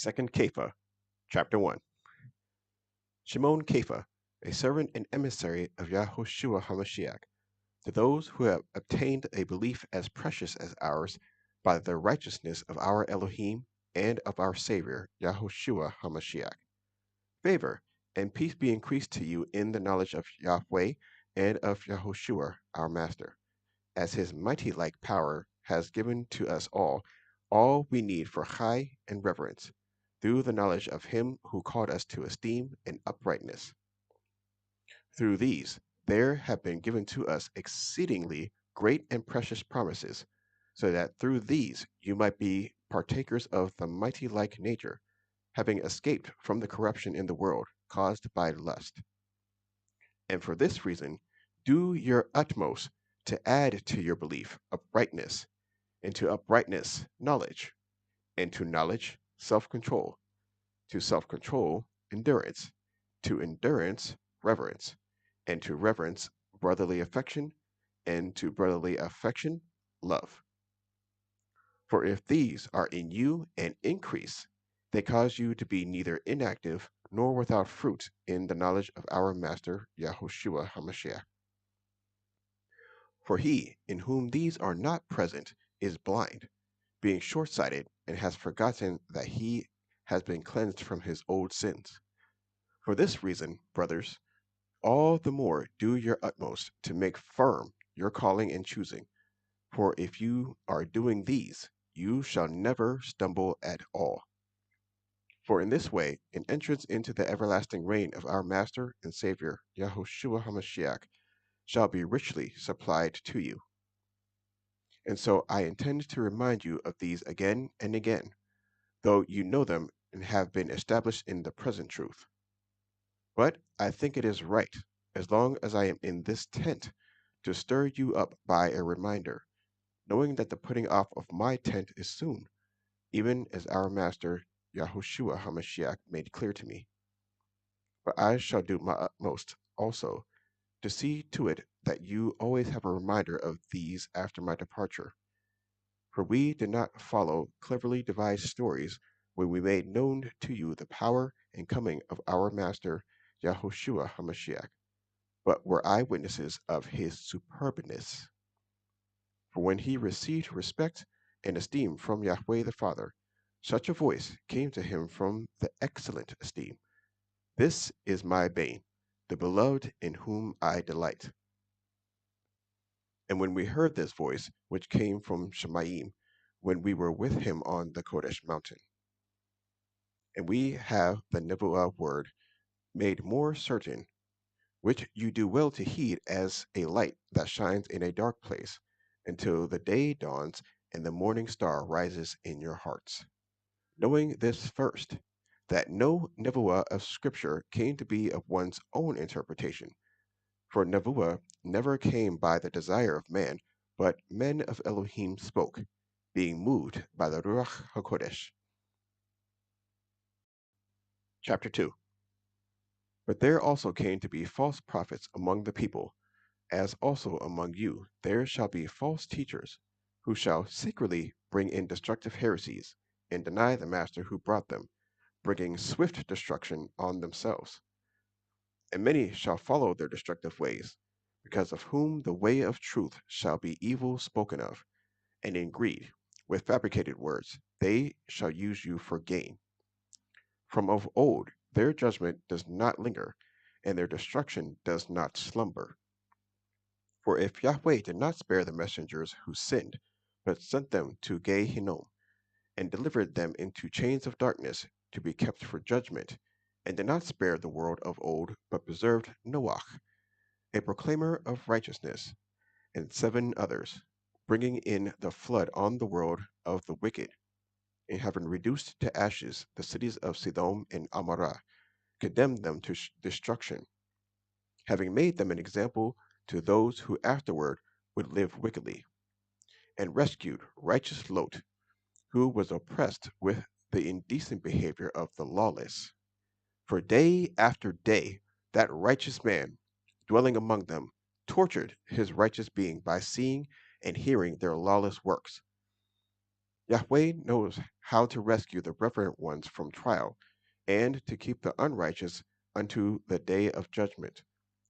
2nd Kepha, chapter 1. Shimon Kepha, a servant and emissary of YAHOSHUA HaMashiach, to those who have obtained a belief as precious as ours by the righteousness of our Elohim and of our Savior, YAHOSHUA HaMashiach. Favor and peace be increased to you in the knowledge of Yahweh and of YAHOSHUA our Master, as his mighty like power has given to us all we need for high and reverence, through the knowledge of him who called us to esteem and uprightness. Through these there have been given to us exceedingly great and precious promises, so that through these you might be partakers of the mighty like nature, having escaped from the corruption in the world caused by lust. And for this reason, do your utmost to add to your belief uprightness, and to uprightness knowledge, and to knowledge self-control, to self-control endurance, to endurance reverence, and to reverence brotherly affection, and to brotherly affection love. For if these are in you and increase, they cause you to be neither inactive nor without fruit in the knowledge of our Master YAHOSHUA HaMashiach. For he in whom these are not present is blind, being short-sighted, and has forgotten that he has been cleansed from his old sins. For this reason, brothers, all the more do your utmost to make firm your calling and choosing. For if you are doing these, you shall never stumble at all. For in this way, an entrance into the everlasting reign of our Master and Savior, YAHOSHUA HaMashiach, shall be richly supplied to you. And so I intend to remind you of these again and again, though you know them and have been established in the present truth. But I think it is right, as long as I am in this tent, to stir you up by a reminder, knowing that the putting off of my tent is soon, even as our Master YAHOSHUA HaMashiach made clear to me. But I shall do my utmost also to see to it that you always have a reminder of these after my departure. For we did not follow cleverly devised stories when we made known to you the power and coming of our Master YAHOSHUA HaMashiach, but were eyewitnesses of his superbness. For when he received respect and esteem from Yahweh the Father, such a voice came to him from the excellent esteem: This is my bane, the beloved in whom I delight. And when we heard this voice, which came from Shemaim, when we were with him on the Kodesh mountain, and we have the Nebuah word made more certain, which you do well to heed as a light that shines in a dark place, until the day dawns and the morning star rises in your hearts. Knowing this first, that no Nebuah of Scripture came to be of one's own interpretation, for Nebuah never came by the desire of man, but men of Elohim spoke, being moved by the Ruach HaKodesh. Chapter 2. But there also came to be false prophets among the people, as also among you there shall be false teachers, who shall secretly bring in destructive heresies, and deny the Master who brought them, bringing swift destruction on themselves. And many shall follow their destructive ways, because of whom the way of truth shall be evil spoken of, and in greed, with fabricated words, they shall use you for gain. From of old their judgment does not linger, and their destruction does not slumber. For if Yahweh did not spare the messengers who sinned, but sent them to Gehinnom, and delivered them into chains of darkness to be kept for judgment, and did not spare the world of old, but preserved Noach, a proclaimer of righteousness, and 7 others, bringing in the flood on the world of the wicked, and having reduced to ashes the cities of Sodom and Amorah, condemned them to destruction, having made them an example to those who afterward would live wickedly, and rescued righteous Lot, who was oppressed with the indecent behavior of the lawless. For day after day that righteous man, dwelling among them, tortured his righteous being by seeing and hearing their lawless works. Yahweh knows how to rescue the reverent ones from trial, and to keep the unrighteous unto the day of judgment,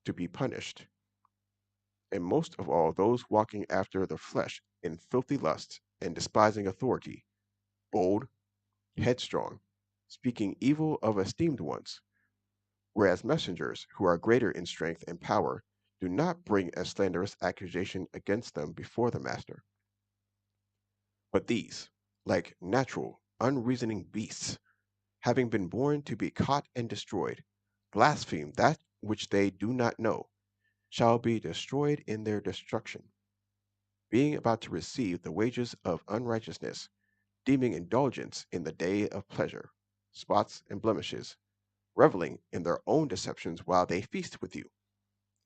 to be punished. And most of all, those walking after the flesh in filthy lusts and despising authority, bold, headstrong, speaking evil of esteemed ones, whereas messengers who are greater in strength and power do not bring a slanderous accusation against them before the master. But these, like natural, unreasoning beasts, having been born to be caught and destroyed, blaspheme that which they do not know, shall be destroyed in their destruction, being about to receive the wages of unrighteousness, deeming indulgence in the day of pleasure, spots and blemishes, reveling in their own deceptions while they feast with you,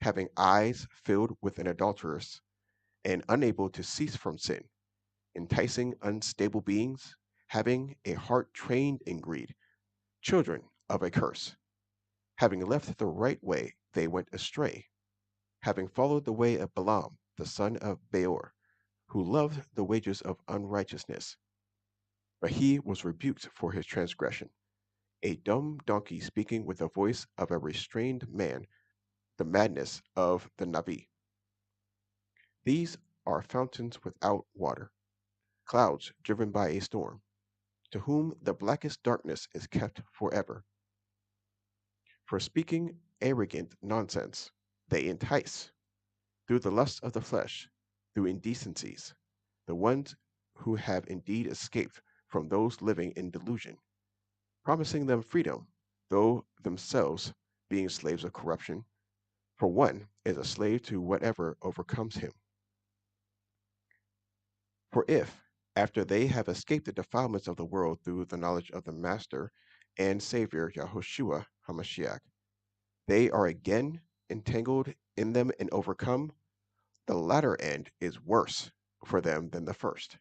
having eyes filled with an adulteress, and unable to cease from sin, enticing unstable beings, having a heart trained in greed, children of a curse. Having left the right way, they went astray, having followed the way of Balaam, the son of Beor, who loved the wages of unrighteousness. But he was rebuked for his transgression, a dumb donkey speaking with the voice of a restrained man, the madness of the Navi. These are fountains without water, clouds driven by a storm, to whom the blackest darkness is kept forever. For speaking arrogant nonsense, they entice, through the lust of the flesh, through indecencies, the ones who have indeed escaped from those living in delusion, promising them freedom, though themselves being slaves of corruption, for one is a slave to whatever overcomes him. For if, after they have escaped the defilements of the world through the knowledge of the Master and Savior YAHOSHUA HaMashiach, they are again entangled in them and overcome, the latter end is worse for them than the first.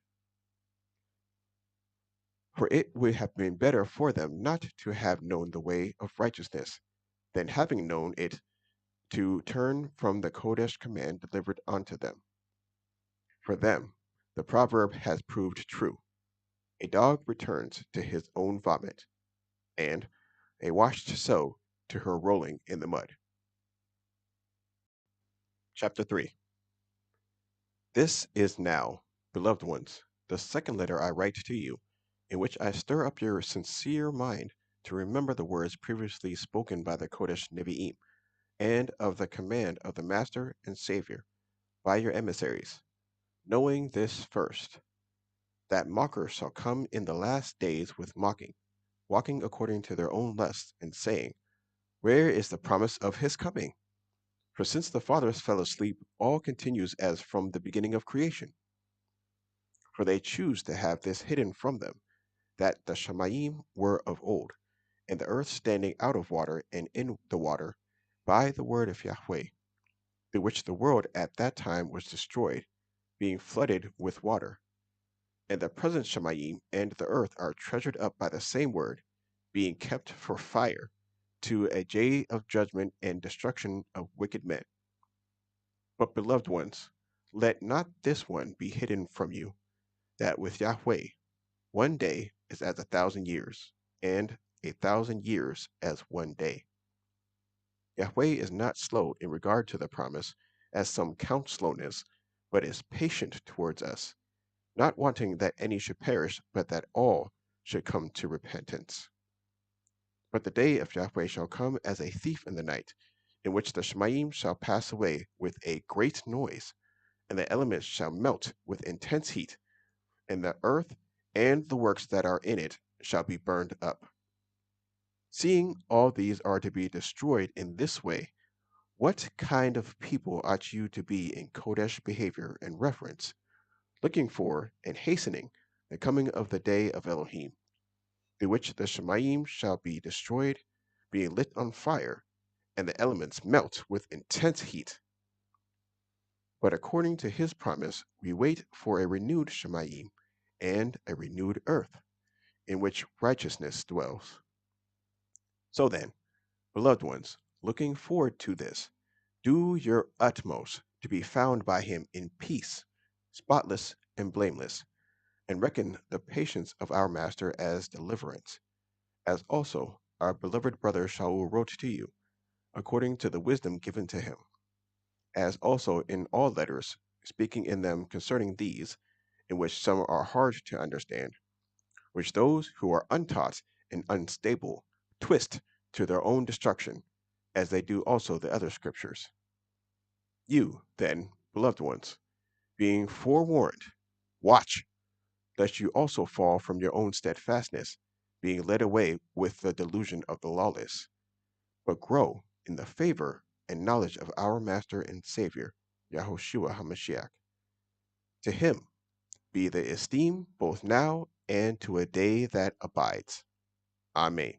For it would have been better for them not to have known the way of righteousness, than having known it to turn from the Kodesh command delivered unto them. For them, the proverb has proved true. A dog returns to his own vomit, and a washed sow to her rolling in the mud. Chapter 3. This is now, beloved ones, the second letter I write to you, in which I stir up your sincere mind to remember the words previously spoken by the Kodesh Nevi'im, and of the command of the Master and Savior by your emissaries, knowing this first, that mockers shall come in the last days with mocking, walking according to their own lusts, and saying, where is the promise of his coming? For since the fathers fell asleep, all continues as from the beginning of creation. For they choose to have this hidden from them, that the Shamayim were of old, and the earth standing out of water and in the water, by the word of Yahweh, through which the world at that time was destroyed, being flooded with water. And the present Shamayim and the earth are treasured up by the same word, being kept for fire, to a day of judgment and destruction of wicked men. But, beloved ones, let not this one be hidden from you, that with Yahweh 1 day is as 1,000 years, and 1,000 years as 1 day. Yahweh is not slow in regard to the promise, as some count slowness, but is patient towards us, not wanting that any should perish, but that all should come to repentance. But the day of Yahweh shall come as a thief in the night, in which the Shemaim shall pass away with a great noise, and the elements shall melt with intense heat, and the earth and the works that are in it shall be burned up. Seeing all these are to be destroyed in this way, what kind of people ought you to be in Kodesh behavior and reverence, looking for and hastening the coming of the day of Elohim, through which the Shemaim shall be destroyed, being lit on fire, and the elements melt with intense heat? But according to his promise, we wait for a renewed Shemaim and a renewed earth, in which righteousness dwells. So then, beloved ones, looking forward to this, do your utmost to be found by him in peace, spotless and blameless, and reckon the patience of our Master as deliverance, as also our beloved brother Shaul wrote to you, according to the wisdom given to him, as also in all letters, speaking in them concerning these, in which some are hard to understand, which those who are untaught and unstable twist to their own destruction, as they do also the other scriptures. You, then, beloved ones, being forewarned, watch, lest you also fall from your own steadfastness, being led away with the delusion of the lawless, but grow in the favor and knowledge of our Master and Savior, YAHOSHUA HaMashiach. To him be the esteem both now and to a day that abides. Amen.